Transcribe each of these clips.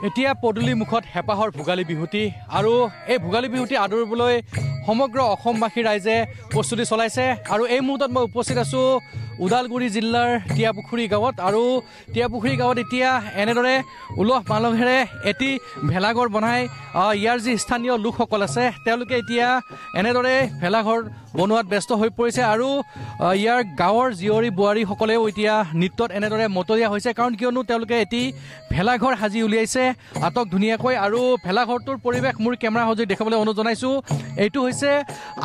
এতিয়া পদূলি মুখত হেপাহৰ ভোগালী বিহুটি আৰু এই ভোগালী বিহুটি আদৰিবলৈ সমগ্ৰ অসমবাসী ৰাইজে প্ৰস্তুতি চলাইছে আৰু এই মুহূৰ্তত মই উপস্থিত আছোঁ ওদালগুৰি জিলাৰ টিয়াপুখুৰী গাঁৱত আৰু টিয়াপুখুৰী গাঁৱত এতিয়া এনেদৰে উলহ মালহেৰে এটি ভেলাঘৰ বনাই ইয়াৰ যি স্থানীয় লোকসকল আছে তেওঁলোকে এতিয়া এনেদৰে ভেলাঘৰ বনোৱাত ব্যস্ত হৈ পৰিছে আৰু ইয়াৰ গাঁৱৰ জীয়ৰী বোৱাৰীসকলেও এতিয়া নৃত্যত এনেদৰে মতলীয়া হৈছে কাৰণ কিয়নো তেওঁলোকে এটি ভেলাঘৰ সাজি উলিয়াইছে আটক ধুনীয়াকৈ আৰু ভেলাঘৰটোৰ পৰিৱেশ মোৰ কেমেৰা সজুৰি দেখাবলৈ অনুৰোধ জনাইছোঁ এইটো হৈছে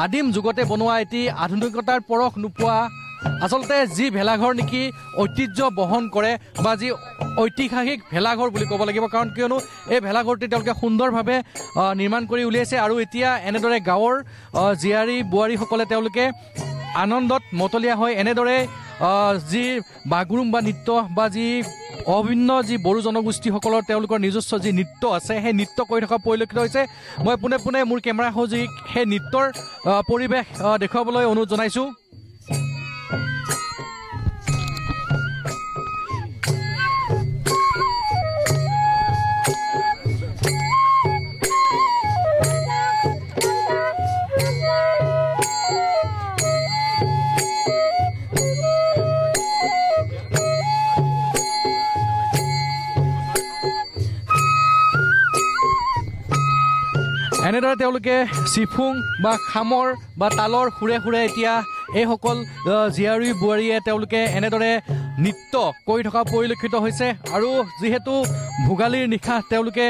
আদিম যুগতে বনোৱা এটি আধুনিকতাৰ পৰশ নোপোৱা আচলতে যি ভেলাঘৰ নেকি ঐতিহ্য বহন কৰে বা যি ঐতিহাসিক ভেলাঘৰ বুলি ক'ব লাগিব কাৰণ কিয়নো এই ভেলাঘৰটি তেওঁলোকে সুন্দৰভাৱে নিৰ্মাণ কৰি উলিয়াইছে আৰু এতিয়া এনেদৰে গাঁৱৰ জীয়াৰী বোৱাৰীসকলে তেওঁলোকে আনন্দত মতলীয়া হয় এনেদৰে যি বাগৰুম্বা নৃত্য বা যি অভিন্ন যি বড়ো জনগোষ্ঠীসকলৰ তেওঁলোকৰ নিজস্ব যি নৃত্য আছে সেই নৃত্য কৰি থকা পৰিলক্ষিত হৈছে মই পোনে পোনে মোৰ কেমেৰা সহযোগীক সেই নৃত্যৰ পৰিৱেশ দেখুৱাবলৈ অনুৰোধ জনাইছোঁ এনেদৰে তেওঁলোকে চিফুং বা খামৰ বা তালৰ সুৰে সুৰে এতিয়া এইসকল জীয়াৰী বোৱাৰীয়ে তেওঁলোকে এনেদৰে নৃত্য কৰি থকা পৰিলক্ষিত হৈছে আৰু যিহেতু ভোগালীৰ নিশা তেওঁলোকে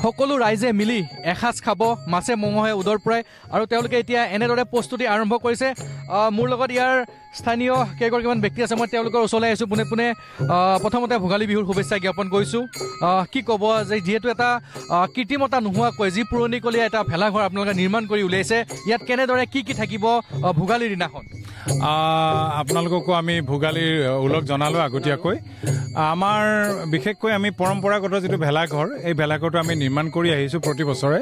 সকলো ৰাইজে মিলি এসাঁজ খাব মাছে মঙহে উদৰ পূৰাই আৰু তেওঁলোকে এতিয়া এনেদৰে প্ৰস্তুতি আৰম্ভ কৰিছে মোৰ লগত ইয়াৰ স্থানীয় কেইগৰাকীমান ব্যক্তি আছে মই তেওঁলোকৰ ওচৰলৈ আহিছোঁ পোনে পোনে প্ৰথমতে ভোগালী বিহুৰ শুভেচ্ছা জ্ঞাপন কৰিছোঁ কি ক'ব যে যিহেতু এটা কৃত্ৰিমতা নোহোৱাকৈ যি পুৰণিকলীয়া এটা ভেলাঘৰ আপোনালোকে নিৰ্মাণ কৰি উলিয়াইছে ইয়াত কেনেদৰে কি থাকিব ভোগালীৰ দিনাখন আপোনালোককো আমি ভোগালীৰ ওলগ জনালোঁ আগতীয়াকৈ আমাৰ বিশেষকৈ আমি পৰম্পৰাগত যিটো ভেলাঘৰ এই ভেলাঘৰটো আমি নিৰ্মাণ কৰি আহিছোঁ প্ৰতি বছৰে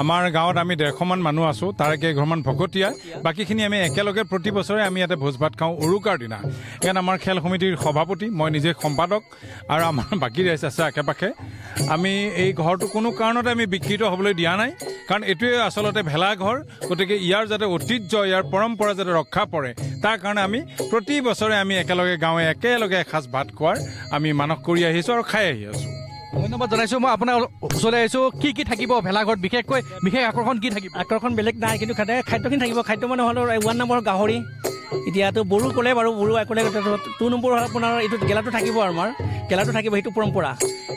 আমাৰ গাঁৱত আমি 150মান মানুহ আছোঁ তাৰে কেইঘৰমান ভকতীয়া বাকীখিনি আমি একেলগে প্ৰতি বছৰে আমি ইয়াতে ভোজ ভাত খাওঁ উৰুকাৰ দিনা ইয়াত আমাৰ খেল সমিতিৰ সভাপতি মই নিজে সম্পাদক আৰু আমাৰ বাকী ৰাইজ আছে আশে পাশে আমি এই ঘৰটো কোনো কাৰণতে আমি বিকৃত হ'বলৈ দিয়া নাই কাৰণ এইটোৱে আচলতে ভেলাঘৰ গতিকে ইয়াৰ যাতে ঐতিহ্য ইয়াৰ পৰম্পৰা যাতে ৰক্ষা পৰে তাৰ কাৰণে আমি প্ৰতি বছৰে আমি একেলগে গাঁৱে একেলগে এসাঁজ ভাত খোৱাৰ আমি মানস কৰি আহিছোঁ আৰু খাই আহি আছোঁ ধন্যবাদ জনাইছোঁ মই আপোনাৰ ওচৰলৈ আহিছোঁ কি থাকিব ভেলাঘৰত বিশেষকৈ বিশেষ আকৰ্ষণ কি থাকিব আকৰ্ষণ বেলেগ নাই কিন্তু খাদ্যখিনি থাকিব খাদ্য মানে হ'ল 1 নম্বৰ গাহৰি এতিয়াতো বড়ো ক'লে বাৰু বড়ো ক'লে 2 নম্বৰ আপোনাৰ এইটো গেলাটো থাকিব আৰু আমাৰ গেলাটো থাকিব সেইটো পৰম্পৰা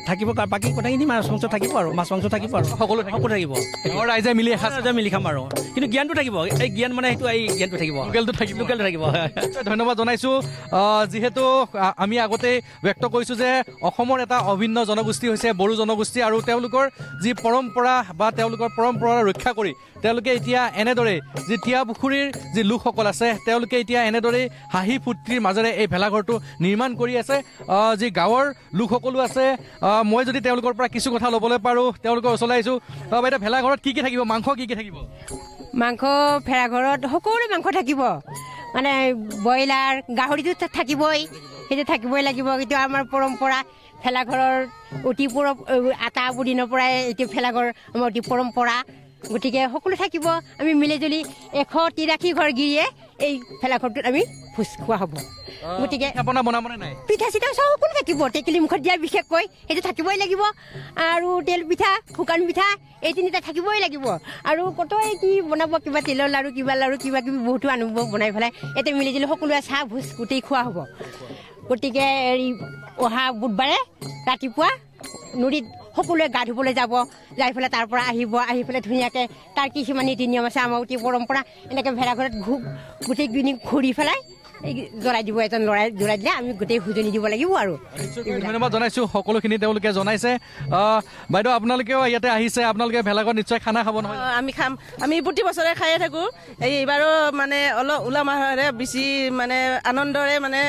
থাকিব বাকী কথাখিনি মাছ মাংস থাকিব আৰু মাছ মাংস থাকিব আৰু সকলো থাকিব ৰাইজে মিলি ৰাইজে মিলি খাম আৰু কিন্তু জ্ঞানটো থাকিব এই জ্ঞান মানে সেইটো এই জ্ঞানটো থাকিব লোকেলটো থাকিব ধন্যবাদ জনাইছোঁ যিহেতু আমি আগতে ব্যক্ত কৰিছোঁ যে অসমৰ এটা অভিন্ন জনগোষ্ঠী হৈছে বড়ো জনগোষ্ঠী আৰু তেওঁলোকৰ যি পৰম্পৰা বা তেওঁলোকৰ পৰম্পৰা ৰক্ষা কৰি তেওঁলোকে এতিয়া এনেদৰে যি টিয়াপুখুৰীৰ যি লোকসকল আছে তেওঁলোকে এতিয়া এনেদৰে হাঁহি ফূৰ্তিৰ মাজেৰে এই ভেলাঘৰটো নিৰ্মাণ কৰি আছে যি গাঁৱৰ লোকসকলো আছে মই যদি তেওঁলোকৰ পৰা কিছু কথা ল'বলৈ পাৰোঁ তেওঁলোকৰ ওচৰলৈ আহিছোঁ বাইদেউ ভেলাঘৰত কি থাকিব মাংস কি থাকিব মাংস ভেলাঘৰত সকলো মাংস থাকিব মানে ব্ৰইলাৰ গাহৰিটো থাকিবই সেইটো থাকিবই লাগিব কিন্তু আমাৰ পৰম্পৰা ভেলাঘৰৰ অতি আটা দিনৰ পৰাই এইটো ভেলাঘৰ আমাৰ অতি পৰম্পৰা গতিকে সকলো থাকিব আমি মিলিজুলি 183 ঘৰ গিৰিয়ে এই ভেলাঘৰটোত আমি ভোজ খোৱা হ'ব গতিকে পিঠা চিঠা সকলো থাকিব টেকেলি মুখত দিয়া বিশেষকৈ সেইটো থাকিবই লাগিব আৰু তেল পিঠা শুকান পিঠা এই তিনিটা থাকিবই লাগিব আৰু কতই কি বনাব কিবা তেলৰ লাড়ু কিবা কিবি বহুতো আনিব বনাই পেলাই ইয়াতে মিলিজুলি সকলোৱে চাহ ভোজ গোটেই খোৱা হ'ব গতিকে অহা বুধবাৰে ৰাতিপুৱা নদীত সকলোৱে গা ধুবলৈ যাব যাই পেলাই তাৰ পৰা আহি পেলাই ধুনীয়াকৈ তাৰ কিছুমান নীতি নিয়ম আছে আমাৰ অতি পৰম্পৰা এনেকৈ ভেলাঘৰত গোটেইখিনি ঘূৰি পেলাই জ্বলাই দিব এজন ল'ৰাই জ্বলাই দিলে আমি গোটেই ভোজনি দিব লাগিব আৰু ধন্যবাদ জনাইছোঁ সকলোখিনি তেওঁলোকে জনাইছে বাইদেউ আপোনালোকেও ইয়াতে আহিছে আপোনালোকে ভেলাঘৰত নিশ্চয় খানা খাব নহয় আমি খাম আমি প্ৰতি বছৰে খায়ে থাকোঁ এইবাৰো মানে অলপ উলা মাহেৰে বেছি মানে আনন্দৰে মানে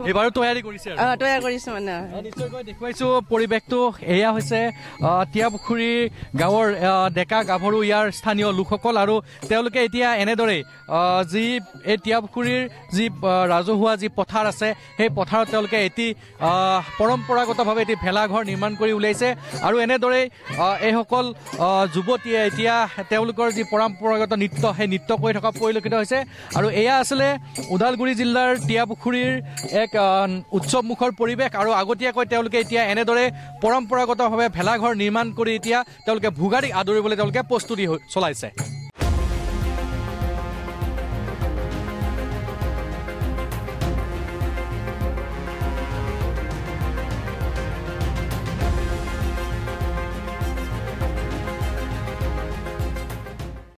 এইবাৰো তৈয়াৰী কৰিছে আৰু তৈয়াৰ কৰিছোঁ মানে নিশ্চয়কৈ দেখুৱাইছোঁ পৰিৱেশটো এয়া হৈছে টিয়াপুখুৰী গাঁৱৰ ডেকা গাভৰু ইয়াৰ স্থানীয় লোকসকল আৰু তেওঁলোকে এতিয়া এনেদৰেই যি এই টিয়াপুখুৰীৰ যি ৰাজহুৱা যি পথাৰ আছে সেই পথাৰত তেওঁলোকে এটি পৰম্পৰাগতভাৱে এটি ভেলাঘৰ নিৰ্মাণ কৰি উলিয়াইছে আৰু এনেদৰেই এইসকল যুৱতীয়ে এতিয়া তেওঁলোকৰ যি পৰম্পৰাগত নৃত্য সেই নৃত্য কৰি থকা পৰিলক্ষিত হৈছে আৰু এয়া আছিলে ওদালগুৰি জিলাৰ টিয়াপুখুৰীৰ এক উৎসৱমুখৰ পৰিৱেশ আৰু আগতীয়াকৈ তেওঁলোকে এতিয়া এনেদৰে পৰম্পৰাগতভাৱে ভেলাঘৰ নিৰ্মাণ কৰি এতিয়া তেওঁলোকে ভোগালীক আদৰিবলৈ তেওঁলোকে প্ৰস্তুতি চলাইছে।